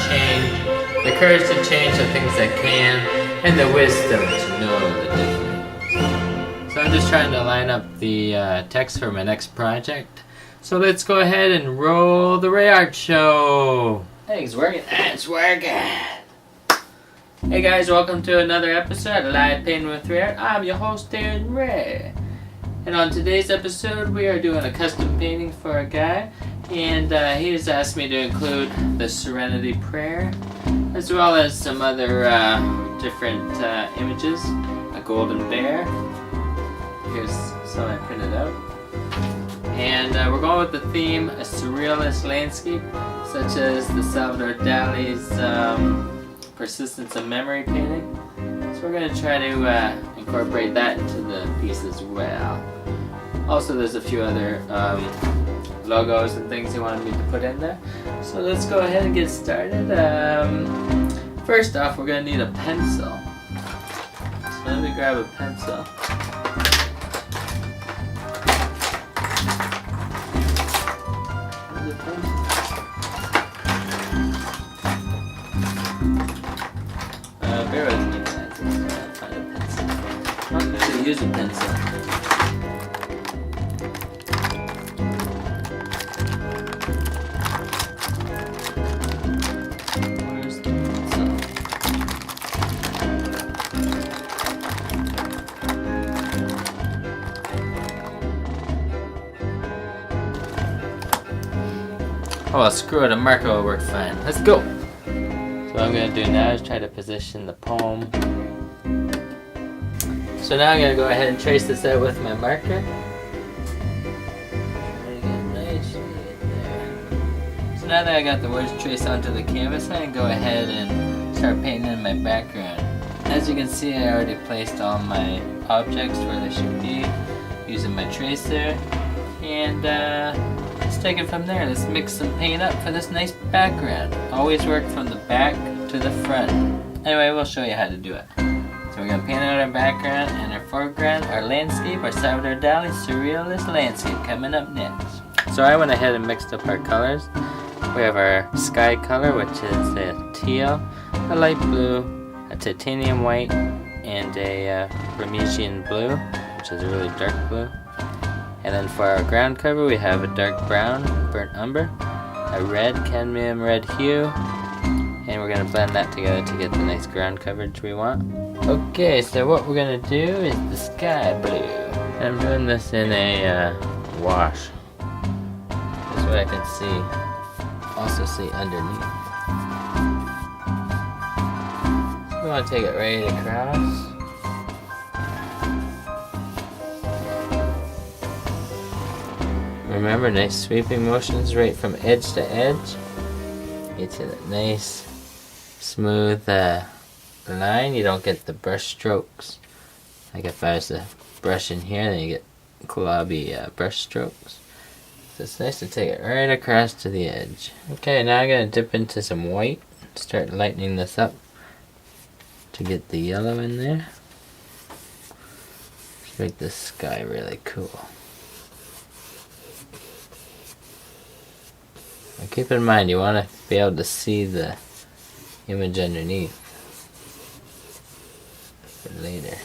change, the courage to change the things that can, and the wisdom to know the difference. So I'm just trying to line up the text for my next project. So let's go ahead and roll the RAEART show. Hey, it's working. It's working. Hey guys, welcome to another episode of Live Painting with RAEART. I'm your host, Darren Ray. And on today's episode, we are doing a custom painting for a guy. And he has asked me to include the Serenity Prayer, as well as some other different images. A golden bear. Here's some I printed out. And we're going with the theme, a surrealist landscape, such as the Salvador Dali's Persistence of Memory painting. So we're going to try to incorporate that into the piece as well. Also, there's a few other logos and things he wanted me to put in there. So let's go ahead and get started. First off, we're going to need a pencil. So let me grab a pencil. Bear with me guys, I'm just gonna find a pencil. I'm not going to use a pencil. Where's the pencil? Oh well, screw it, a marker will work fine. Let's go! So what I'm going to do now is try to position the poem. So now I'm going to go ahead and trace this out with my marker. Try to get nicely in there. So now that I got the words traced onto the canvas, I can go ahead and start painting in my background. As you can see, I already placed all my objects where they should be using my tracer. And let's take it from there. Let's mix some paint up for this nice background. Always work from the back to the front. Anyway, we'll show you how to do it. So we're going to paint out our background and our foreground, our landscape, our Salvador Dali Surrealist landscape coming up next. So I went ahead and mixed up our colors. We have our sky color, which is a teal, a light blue, a titanium white, and a Bermudian blue, which is a really dark blue. And then for our ground cover, we have a dark brown, burnt umber, a red, cadmium red hue, and we're going to blend that together to get the nice ground coverage we want. Okay, so what we're going to do is the sky blue. And I'm doing this in a wash. That's what I can see. Also see underneath. So we want to take it right across. Remember, nice sweeping motions right from edge to edge. Get to that nice smooth line. You don't get the brush strokes. Like if I was to brush in here, then you get globby brush strokes. So it's nice to take it right across to the edge. Okay, now I'm going to dip into some white. Start lightening this up to get the yellow in there. Let's make this sky really cool. And keep in mind, you want to be able to see the image underneath for later.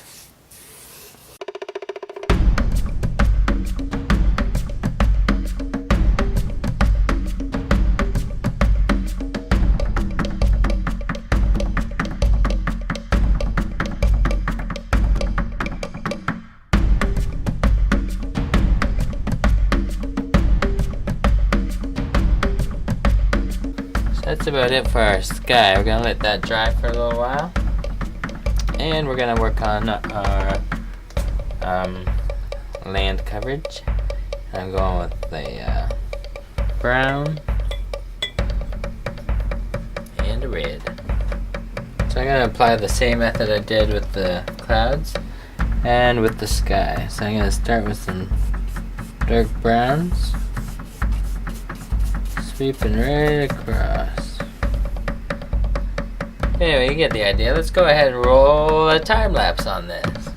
That's about it for our sky. We're going to let that dry for a little while. And we're going to work on our land coverage. I'm going with the brown and a red. So I'm going to apply the same method I did with the clouds and with the sky. So I'm going to start with some dark browns. Sweeping right across. Anyway, you get the idea. Let's go ahead and roll a time lapse on this.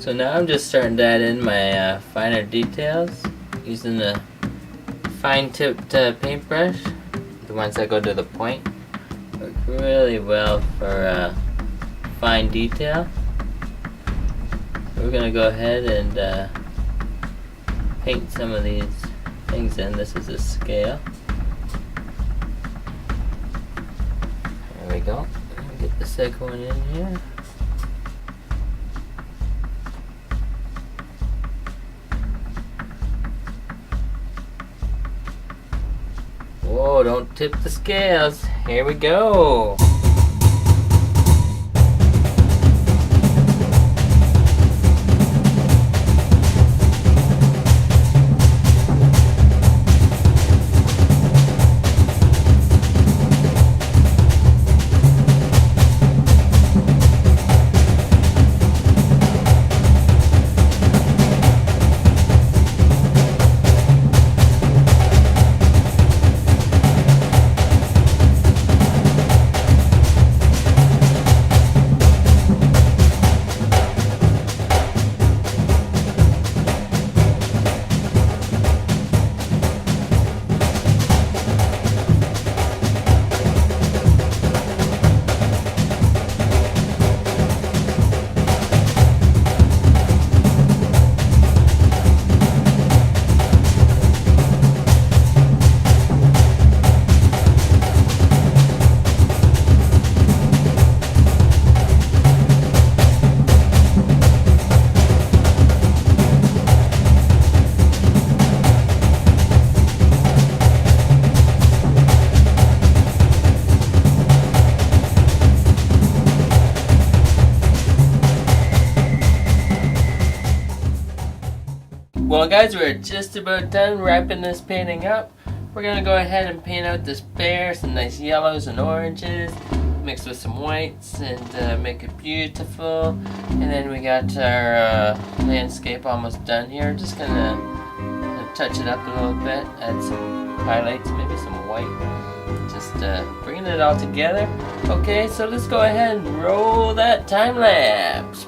So now I'm just starting to add in my finer details using the fine-tipped paintbrush. The ones that go to the point work really well for fine detail. We're gonna go ahead and paint some of these things in. This is a scale. There we go. Let me get the second one in here. Whoa, don't tip the scales. Here we go. Well guys, we're just about done wrapping this painting up. We're gonna go ahead and paint out this bear, some nice yellows and oranges, mixed with some whites, and make it beautiful. And then we got our landscape almost done here. Just gonna touch it up a little bit, add some highlights, maybe some white. Just bringing it all together. Okay, so let's go ahead and roll that time lapse.